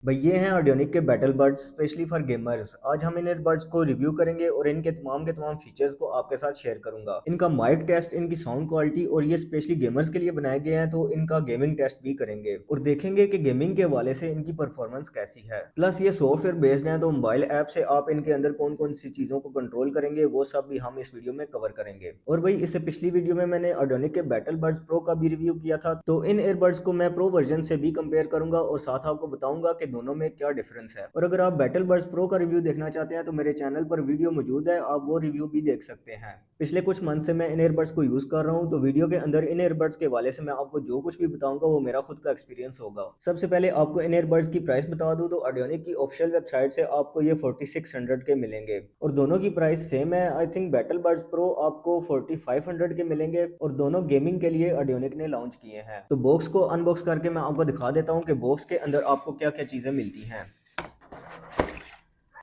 भाई ये हैं ऑडियोनिक के battle buds specially for gamers. आज हम इन ईयरबड्स को रिव्यू करेंगे और इनके तमाम फीचर्स को आपके साथ शेयर करूंगा। इनका माइक टेस्ट, इनकी साउंड क्वालिटी और ये स्पेशली गेमर्स के लिए बनाए गए हैं, तो इनका गेमिंग टेस्ट भी करेंगे और देखेंगे कि गेमिंग के हवाले से इनकी परफॉर्मेंस कैसी है। प्लस ये सॉफ्टवेयर बेस्ड हैं, तो मोबाइल ऐप से आप इनके अंदर कौन कौन सी चीज़ों को कंट्रोल करेंगे वो सब भी हम इस वीडियो में कवर करेंगे। और भाई इससे पिछली वीडियो में मैंने ऑडियोनिक के बैटल बड्स प्रो का भी रिव्यू किया था, तो इन ईयरबड्स को मैं प्रो वर्जन से भी कंपेयर करूंगा और साथ आपको बताऊंगा कि दोनों में क्या डिफरेंस है। और अगर आप बैटल बड्स प्रो का रिव्यू देखना चाहते हैं तो मेरे चैनल पर वीडियो मौजूद है, आप वो रिव्यू भी देख सकते हैं। पिछले कुछ मंथ से मैं इन ईयरबड्स को यूज कर रहा हूं, तो वीडियो के अंदर इन ईयरबड्स के हवाले से मैं आपको जो कुछ भी बताऊंगा वो मेरा खुद का एक्सपीरियंस होगा। सबसे पहले आपको इन ईयरबड्स की प्राइस बता दूं, तो ऑडियोनिक की ऑफिशियल वेबसाइट से आपको ये 4600 के मिलेंगे और दोनों की प्राइस सेम है। I think battle buds pro आपको 4500 के मिलेंगे और दोनों गेमिंग के लिए ऑडियोनिक ने लॉन्च किए हैं। तो बॉक्स को अनबॉक्स करके मैं आपको दिखा देता हूँ कि बॉक्स के अंदर आपको क्या क्या चीजें मिलती हैं।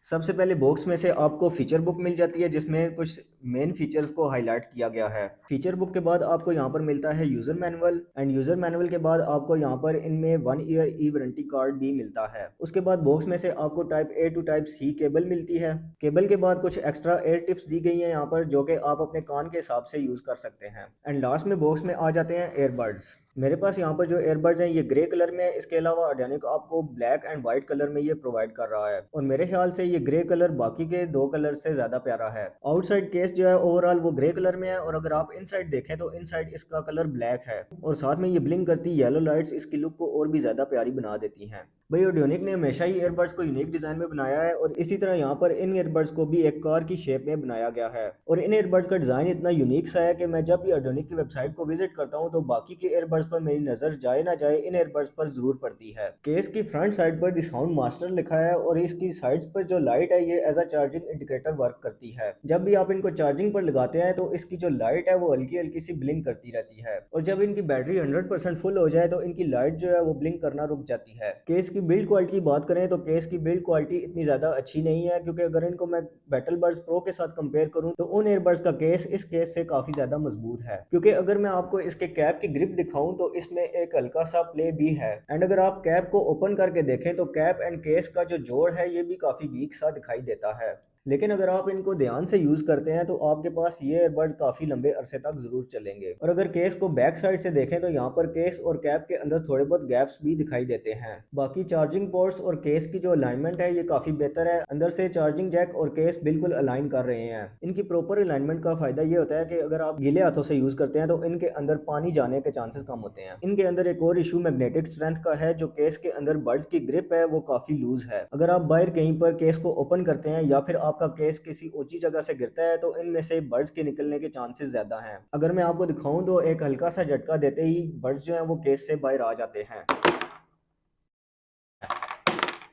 सबसे पहले बॉक्स में से आपको फीचर बुक मिल जाती है, जिसमें कुछ मेन फीचर्स को हाईलाइट किया गया है। फीचर बुक के बाद आपको यहाँ पर मिलता है user manual, and user manual के बाद आपको यहाँ पर इनमें 1 ईयर ई वारंटी कार्ड भी मिलता है। उसके बाद बॉक्स में से आपको type A to type C cable मिलती है। केबल के बाद कुछ एक्स्ट्रा एयर टिप्स दी गई हैं यहाँ पर, जो कि आप अपने कान के हिसाब से यूज कर सकते हैं। एंड लास्ट में बॉक्स में आ जाते हैं एयरबड्स। मेरे पास यहाँ पर जो एयरबड्स हैं ये ग्रे कलर में है, इसके अलावा ऑडियोनिक आपको ब्लैक एंड व्हाइट कलर में ये प्रोवाइड कर रहा है और मेरे ख्याल से ये ग्रे कलर बाकी के दो कलर से ज्यादा प्यारा है। आउटसाइड केस जो है ओवरऑल वो ग्रे कलर में है और अगर आप इनसाइड देखें तो इनसाइड इसका कलर ब्लैक है और साथ में ये ब्लिंक करती येलो लाइट्स इसकी लुक को और भी ज्यादा प्यारी बना देती हैं। भाई ऑडियोनिक ने हमेशा ही एयरबड्स को यूनिक डिजाइन में बनाया है और इसी तरह यहाँ पर इन एयरबड्स को भी एक कार की शेप में बनाया गया है और इन एयरबड्स का डिजाइन इतना यूनिक सा है कि मैं जब भी ऑडियोनिक की वेबसाइट को विजिट करता हूँ तो बाकी के एयरबड्स पर मेरी नजर जाए ना जाए इन एयरबड्स पर जरूर पड़ती है। केस की फ्रंट साइड पर द साउंड मास्टर लिखा है और इसकी साइड्स पर जो लाइट है ये as a charging indicator work करती है। जब भी आप इनको चार्जिंग पर लगाते हैं तो इसकी जो लाइट है वो हल्की हल्की सी ब्लिंक करती रहती है और जब इनकी बैटरी 100% फुल हो जाए तो इनकी लाइट जो है वो ब्लिंक करना रुक जाती है। केस की बिल्ड क्वालिटी की बात करें तो केस की बिल्ड क्वालिटी इतनी ज्यादा अच्छी नहीं है, क्योंकि अगर इनको मैं बैटल बड्स प्रो के साथ कंपेयर करूं तो उन एयरबड्स का केस इस केस से काफी ज्यादा मजबूत है। क्योंकि अगर मैं आपको इसके कैप की ग्रिप दिखाऊं तो इसमें एक हल्का सा प्ले भी है, एंड अगर आप कैप को ओपन करके देखें तो कैप एंड केस का जो जोड़ है ये भी काफी वीक सा दिखाई देता है। लेकिन अगर आप इनको ध्यान से यूज करते हैं तो आपके पास ये एयरबड काफी लंबे अरसे तक जरूर चलेंगे। और अगर केस को बैक साइड से देखें तो यहाँ पर केस और कैप के अंदर थोड़े बहुत गैप्स भी दिखाई देते हैं। बाकी चार्जिंग पोर्ट्स और केस की जो अलाइनमेंट है ये काफी बेहतर है। अंदर से चार्जिंग जैक और केस बिल्कुल अलाइन कर रहे हैं। इनकी प्रॉपर अलाइनमेंट का फायदा ये होता है कि अगर आप गीले हाथों से यूज करते हैं तो इनके अंदर पानी जाने के चांसेस कम होते हैं। इनके अंदर एक और इशू मैग्नेटिक स्ट्रेंथ का है, जो केस के अंदर बड्स की ग्रिप है वो काफी लूज है। अगर आप बाहर कहीं पर केस को ओपन करते हैं या फिर आपका केस किसी ऊंची जगह से गिरता है तो इनमें से बर्ड्स के निकलने के चांसेस ज्यादा हैं। अगर मैं आपको दिखाऊं तो एक हल्का सा झटका देते ही बर्ड्स जो हैं वो केस से बाहर आ जाते हैं।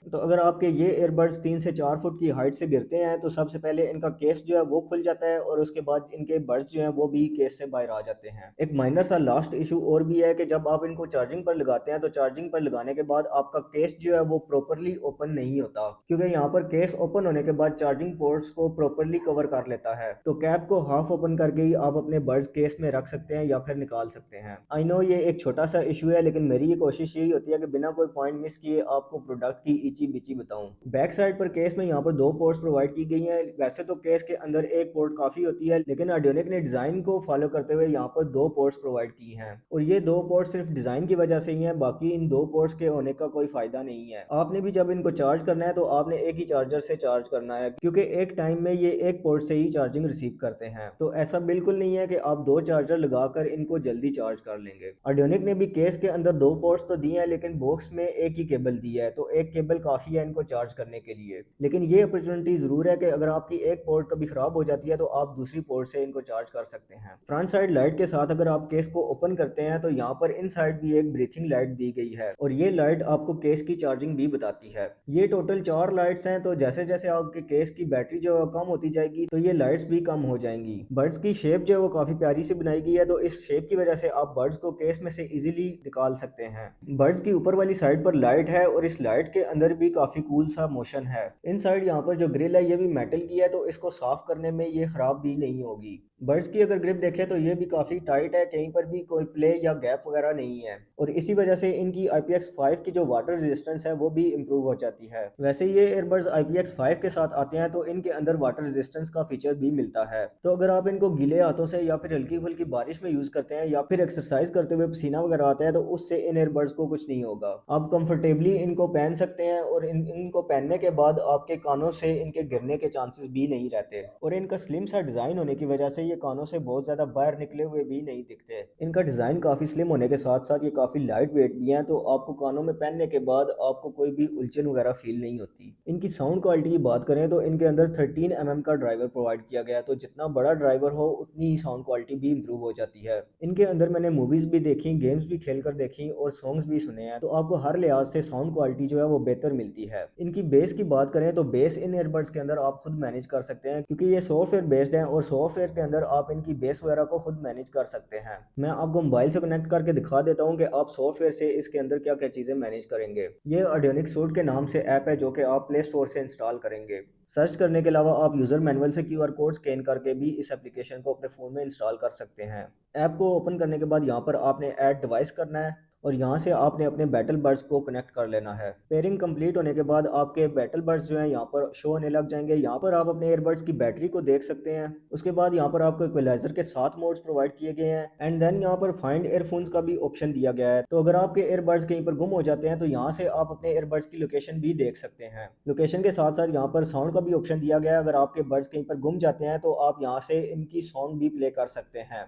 तो अगर आपके ये एयरबड्स 3 से 4 फुट की हाइट से गिरते हैं तो सबसे पहले इनका केस जो है वो खुल जाता है और उसके बाद इनके बड्स जो हैं वो भी केस से बाहर आ जाते हैं। एक माइनर सा लास्ट इशू और भी है कि जब आप इनको चार्जिंग पर लगाते हैं तो चार्जिंग पर लगाने के बाद आपका केस जो है वो प्रॉपरली ओपन नहीं होता, क्योंकि यहाँ पर केस ओपन होने के बाद चार्जिंग पोर्ट्स को प्रॉपरली कवर कर लेता है। तो कैप को हाफ ओपन करके ही आप अपने बड्स केस में रख सकते हैं या फिर निकाल सकते हैं। आई नो ये एक छोटा सा इशू है, लेकिन मेरी ये कोशिश यही होती है कि बिना कोई पॉइंट मिस किए आपको प्रोडक्ट की इची बिची बताऊं। बैक साइड पर केस में यहाँ पर दो पोर्ट्स प्रोवाइड की गई हैं। वैसे तो केस के अंदर एक पोर्ट काफी होती है, लेकिन ऑडियोनिक ने डिजाइन को फॉलो करते हुए यहाँ पर दो पोर्ट्स प्रोवाइड की हैं और ये दो पोर्ट सिर्फ डिजाइन की वजह से ही हैं, बाकी इन दो पोर्ट्स के होने का कोई फायदा नहीं है। आपने भी जब इनको चार्ज करना है तो आपने एक ही चार्जर से चार्ज करना है, क्योंकि एक टाइम में ये एक पोर्ट से ही चार्जिंग रिसीव करते हैं। तो ऐसा बिल्कुल नहीं है कि आप दो चार्जर लगाकर इनको जल्दी चार्ज कर लेंगे। ऑडियोनिक ने भी केस के अंदर दो पोर्ट्स तो दिए हैं, लेकिन बॉक्स में एक ही केबल दी है, तो एक केबल काफी है इनको चार्ज करने के लिए। लेकिन ये अपॉर्चुनिटी जरूर है कि अगर आपकी एक पोर्ट कभी खराब हो जाती है तो आप दूसरी पोर्ट से इनको चार्ज कर सकते हैं। फ्रंट साइड लाइट के साथ अगर आप केस को ओपन करते हैं तो यहाँ पर इन साइड भी एक ब्रीथिंग लाइट दी गई है और ये लाइट आपको केस की चार्जिंग भी बताती है। ये टोटल 4 लाइट्स हैं, तो जैसे जैसे आपके केस की बैटरी जो है कम होती जाएगी तो ये लाइट्स भी कम हो जाएंगी। बर्ड्स की शेप जो है वो काफी प्यारी से बनाई गई है, तो इस शेप की वजह से आप बर्ड्स को केस में से इजीली निकाल सकते हैं। बर्ड्स की ऊपर वाली साइड पर लाइट है और इस लाइट के अंदर भी काफी कूल सा मोशन है। इन साइड यहाँ पर जो ग्रिल है ये भी मेटल की है, तो इसको साफ करने में ये खराब भी नहीं होगी। बड्स की अगर ग्रिप देखें तो ये भी काफ़ी टाइट है, कहीं पर भी कोई प्ले या गैप वगैरह नहीं है और इसी वजह से इनकी IPX5 की जो वाटर रेजिस्टेंस है वो भी इम्प्रूव हो जाती है। वैसे ये ईयरबड्स IPX5 के साथ आते हैं तो इनके अंदर वाटर रेजिस्टेंस का फीचर भी मिलता है। तो अगर आप इनको गीले हाथों से या फिर हल्की फुल्की बारिश में यूज़ करते हैं या फिर एक्सरसाइज करते हुए पसीना वगैरह आता है तो उससे इन ईयरबड्स को कुछ नहीं होगा। आप कंफर्टेबली इनको पहन सकते हैं और इनको पहनने के बाद आपके कानों से इनके गिरने के चांसेस भी नहीं रहते और इनका स्लिम सा डिज़ाइन होने की वजह से ये कानों से बहुत ज़्यादा बाहर निकले हुए भी नहीं दिखते। इनका डिज़ाइन काफ़ी स्लिम होने के साथ साथ ये काफ़ी लाइट वेट भी हैं तो आपको कानों में पहनने के बाद आपको कोई भी उलझन वगैरह फील नहीं होती। इनकी साउंड क्वालिटी की बात करें तो इनके अंदर 13 का ड्राइवर प्रोवाइड किया गया है तो जितना बड़ा ड्राइवर हो उतनी ही साउंड क्वालिटी भी इंप्रूव हो जाती है। इनके अंदर मैंने मूवीज़ भी देखी, गेम्स भी खेल कर देखी और सॉन्ग्स भी सुने हैं तो आपको हर लिहाज से साउंड क्वालिटी जो है वो बेहतर मिलती है। इनकी बेस की बात करें तो बेस इन ईयरबड्स के अंदर आप खुद मैनेज कर सकते हैं क्योंकि ये सॉफ्टवेयर बेस्ड है और सॉफ्टवेयर के अंदर आप इनकी बेस वगैरह को खुद मैनेज कर सकते हैं। मैं आपको मोबाइल से कनेक्ट करके दिखा देता हूँ कि आप सॉफ्टवेयर से इसके अंदर क्या क्या चीज़ें मैनेज करेंगे। ये ऑडियोनिक सूट के नाम से ऐप है जो कि आप प्ले स्टोर से इंस्टॉल करेंगे। सर्च करने के अलावा आप यूज़र मैनुअल से QR कोड स्कैन करके भी इस एप्लीकेशन को अपने फ़ोन में इंस्टॉल कर सकते हैं। ऐप को ओपन करने के बाद यहाँ पर आपने ऐड डिवाइस करना है और यहाँ से आपने अपने बैटल बड्स को कनेक्ट कर लेना है। पेयरिंग कंप्लीट होने के बाद आपके बैटल बड्स जो हैं यहाँ पर शो होने लग जाएंगे। यहाँ पर आप अपने ईयरबड्स की बैटरी को देख सकते हैं। उसके बाद यहाँ पर आपको इक्वलाइजर के 7 मोड्स प्रोवाइड किए गए हैं एंड देन यहाँ पर फाइंड एयरफोन्स का भी ऑप्शन दिया गया है। तो अगर आपके ईयरबड्स कहीं पर गुम हो जाते हैं तो यहाँ से आप अपने ईयरबड्स की लोकेशन भी देख सकते हैं। लोकेशन के साथ साथ यहाँ पर साउंड का भी ऑप्शन दिया गया है। अगर आपके बड्स कहीं पर गुम जाते हैं तो आप यहाँ से इनकी साउंड भी प्ले कर सकते हैं।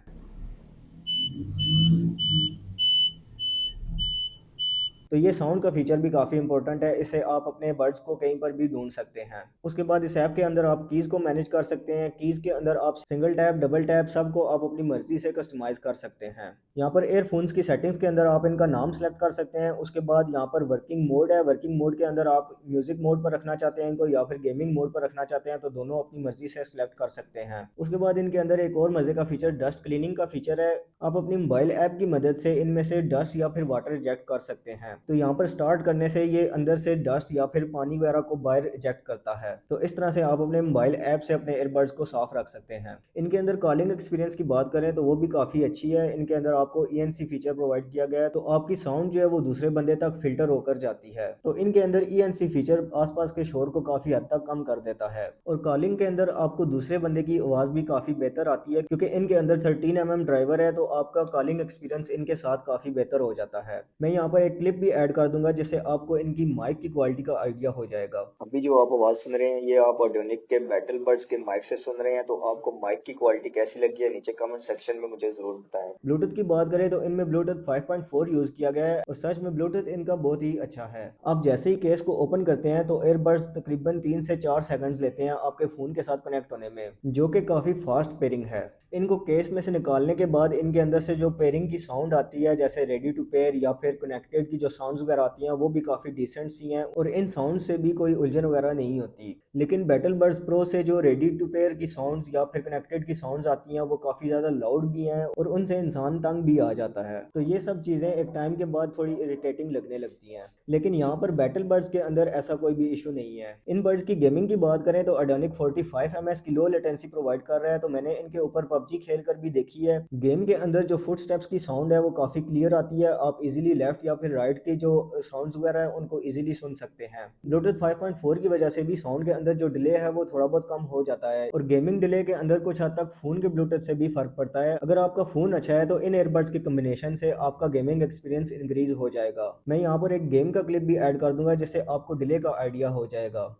तो ये साउंड का फीचर भी काफ़ी इंपॉर्टेंट है, इसे आप अपने बड्स को कहीं पर भी ढूंढ सकते हैं। उसके बाद इस ऐप के अंदर आप कीज़ को मैनेज कर सकते हैं। कीज़ के अंदर आप सिंगल टैप, डबल टैप सबको आप अपनी मर्जी से कस्टमाइज़ कर सकते हैं। यहाँ पर एयरफोन्स की सेटिंग्स के अंदर आप इनका नाम सेलेक्ट कर सकते हैं। उसके बाद यहाँ पर वर्किंग मोड है, वर्किंग मोड के अंदर आप म्यूजिक मोड पर रखना चाहते हैं इनको या फिर गेमिंग मोड पर रखना चाहते हैं तो दोनों अपनी मर्जी से सिलेक्ट कर सकते हैं। उसके बाद इनके अंदर एक और मज़े का फीचर डस्ट क्लीनिंग का फीचर है। आप अपनी मोबाइल ऐप की मदद से इनमें से डस्ट या फिर वाटर रिजेक्ट कर सकते हैं। तो यहाँ पर स्टार्ट करने से ये अंदर से डस्ट या फिर पानी वगैरह को बाहर रिजेक्ट करता है। तो इस तरह से आप अपने मोबाइल ऐप से अपने ईयरबड्स को साफ रख सकते हैं। इनके अंदर कॉलिंग एक्सपीरियंस की बात करें तो वो भी काफ़ी अच्छी है। इनके अंदर आपको ENC फीचर प्रोवाइड किया गया है तो आपकी साउंड जो है वो दूसरे बंदे तक फिल्टर होकर जाती है। तो इनके अंदर ENC फीचर आसपास के शोर को काफ़ी हद तक कम कर देता है और कॉलिंग के अंदर आपको दूसरे बंदे की आवाज़ भी काफ़ी बेहतर आती है क्योंकि इनके अंदर 13 ड्राइवर है तो आपका कॉलिंग एक्सपीरियंस इनके साथ काफ़ी बेहतर हो जाता है। मैं यहाँ पर एक क्लिप भी ऐड कर दूंगा जिससे आपको इनकी माइक की क्वालिटी का आइडिया हो जाएगा। अभी जो आप आवाज़ सुन रहे हैं ये आप ऑडियोनिक के बैटल बड्स के माइक से सुन रहे हैं तो आपको माइक की क्वालिटी कैसी लगी है नीचे कमेंट सेक्शन में मुझे ज़रूर बताएं। ब्लूटूथ की बात करें तो इनमें ब्लूटूथ 5.4 यूज़ किया गया है और सच में ब्लूटूथ इनका बहुत ही अच्छा है। आप जैसे ही केस को ओपन करते हैं तो एयरबड्स तकरीबन 3 से 4 सेकंड्स लेते हैं आपके फ़ोन के साथ कनेक्ट होने में, जो कि काफ़ी फास्ट पेयरिंग है। इनको केस में से निकालने के बाद इनके अंदर से जो पेयरिंग की साउंड आती है जैसे रेडी टू पेयर या फिर कनेक्टेड की जो साउंड्स वगैरह आती हैं वो भी काफ़ी डिसेंट सी हैं और इन साउंड से भी कोई उलझन वगैरह नहीं होती। लेकिन बैटल बड्स प्रो से जो रेडी टू पेयर की साउंड्स या फिर कनेक्टेड की साउंड्स आती हैं वो काफ़ी ज़्यादा लाउड भी हैं और उनसे इंसान तंग भी आ जाता है। तो ये सब चीज़ें एक टाइम के बाद थोड़ी इरिटेटिंग लगने लगती हैं। लेकिन यहाँ पर बैटल बड्स के अंदर ऐसा कोई भी इशू नहीं है। इन बड्स की गेमिंग की बात करें तो अडोनिक 45 ms की लो लेटेंसी प्रोवाइड कर रहा है तो मैंने इनके ऊपर पबजी खेल कर भी देखी है। गेम के अंदर जो फुट स्टेप्स की साउंड है वो काफ़ी क्लियर आती है। आप इजीली लेफ्ट या फिर राइट की जो साउंड्स वगैरह है उनको इजीली सुन सकते हैं। ब्लूटूथ 5.4 की वजह से भी साउंड के अंदर जो डिले है वो थोड़ा बहुत कम हो जाता है और गेमिंग डिले के अंदर कुछ हद तक फ़ोन के ब्लूटूथ से भी फ़र्क पड़ता है। अगर आपका फ़ोन अच्छा है तो इन एयरबड्स के कम्बिनेशन से आपका गेमिंग एक्सपीरियंस इंक्रीज हो जाएगा। मैं यहाँ पर एक गेम का क्लिप भी ऐड कर दूंगा जिससे आपको डिले का आइडिया हो जाएगा।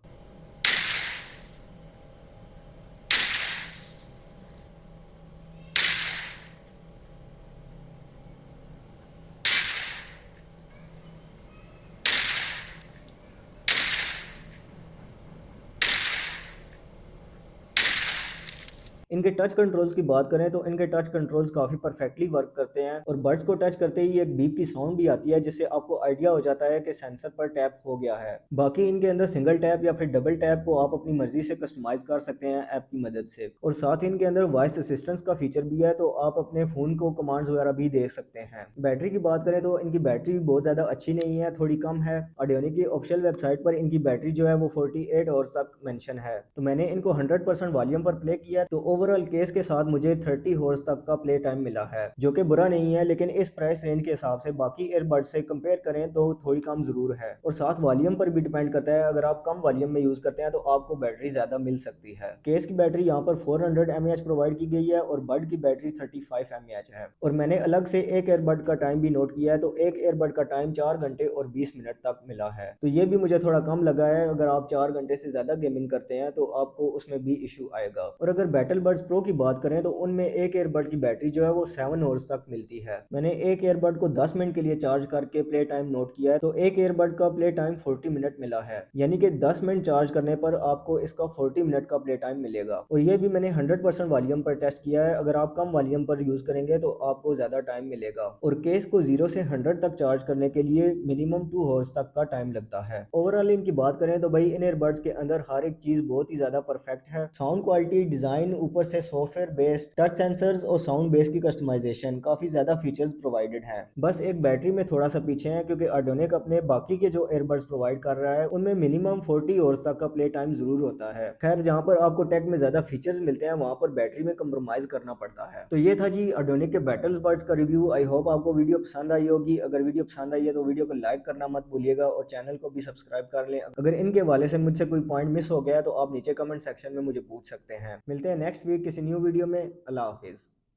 इनके टच कंट्रोल्स की बात करें तो इनके टच कंट्रोल्स काफ़ी परफेक्टली वर्क करते हैं और बड्स को टच करते ही एक बीप की साउंड भी आती है जिससे आपको आइडिया हो जाता है कि सेंसर पर टैप हो गया है। बाकी इनके अंदर सिंगल टैप या फिर डबल टैप को आप अपनी मर्जी से कस्टमाइज कर सकते हैं ऐप की मदद से और साथ ही इनके अंदर वॉइस असिस्टेंस का फीचर भी है तो आप अपने फ़ोन को कमांड्स वगैरह भी दे सकते हैं। बैटरी की बात करें तो इनकी बैटरी भी बहुत ज़्यादा अच्छी नहीं है, थोड़ी कम है। ऑडियोनिक की ऑफिशियल वेबसाइट पर इनकी बैटरी जो है वो 48 आवर्स तक मेंशन है। तो मैंने इनको 100% वॉल्यूम पर प्ले किया तो ओवरऑल केस के साथ मुझे 30 हॉर्स तक का प्ले टाइम मिला है, जो कि बुरा नहीं है, लेकिन इस प्राइस रेंज के हिसाब से बाकी एयरबड्स से कंपेयर करें तो थोड़ी कम ज़रूर है। और साथ वॉल्यूम पर भी डिपेंड करता है, अगर आप कम वॉल्यूम में यूज़ करते हैं तो आपको बैटरी ज़्यादा मिल सकती है। केस की बैटरी यहाँ पर 400 mAh प्रोवाइड की गई है और बड की बैटरी 35 mAh है। और मैंने अलग से एक एयरबड का टाइम भी नोट किया है, तो एक एयरबड का टाइम 4 घंटे और 20 मिनट तक मिला है, तो ये भी मुझे थोड़ा कम लगा है। अगर आप 4 घंटे से ज़्यादा गेमिंग करते हैं तो आपको उसमें भी इशू आएगा। और अगर बैटल बड्स प्रो की बात करें तो उनमें एक एयरबड की बैटरी जो है वो 7 आवर्स तक मिलती है। मैंने एक एयरबड को 10 मिनट के लिए चार्ज करके प्ले टाइम नोट किया है, तो एक एयरबड का प्ले टाइम 40 मिनट मिला है, यानी कि 10 मिनट चार्ज करने पर आपको इसका 40 मिनट का प्ले टाइम मिलेगा। और ये भी मैंने 100% वॉल्यूम पर टेस्ट किया है, अगर आप कम वॉल्यूम पर यूज करेंगे तो आपको ज्यादा टाइम मिलेगा। और केस को 0 से 100 तक चार्ज करने के लिए मिनिमम 2 हॉर्स तक का टाइम लगता है। ओवरऑल इनकी बात करें तो भाई इन एयरबड्स के अंदर हर एक चीज बहुत ही ज्यादा परफेक्ट है। साउंड क्वालिटी, डिजाइन, ऊपर से सॉफ्टवेयर बेस्ड टच सेंसर्स और साउंड बेस की कस्टमाइजेशन, काफी ज्यादा फीचर्स प्रोवाइडेड है। बस एक बैटरी में थोड़ा सा पीछे है, क्योंकि आर्डियोनिक अपने बाकी के जो एयरबड्स प्रोवाइड कर रहा है उनमें मिनिमम 40 हॉर्स तक का प्ले टाइम जरूर होता है। खैर, जहाँ पर आपको टेक में ज्यादा फीचर्स मिलते हैं वहां पर बैटरी में कंप्रोमाइज करना पड़ता है। तो ये था जी आर्डियोनिक के बैटल बड्स का रिव्यू। आई होप आपको वीडियो पसंद आई होगी। अगर वीडियो पसंद आई है तो वीडियो को लाइक करना मत भूलिएगा और चैनल को भी सब्सक्राइब कर लें। अगर इनके हवाले से मुझसे कोई पॉइंट मिस हो गया तो आप नीचे कमेंट सेक्शन में मुझे पूछ सकते हैं। मिलते हैं नेक्स्ट वीक किसी न्यू वीडियो में। अल्लाह हाफिज।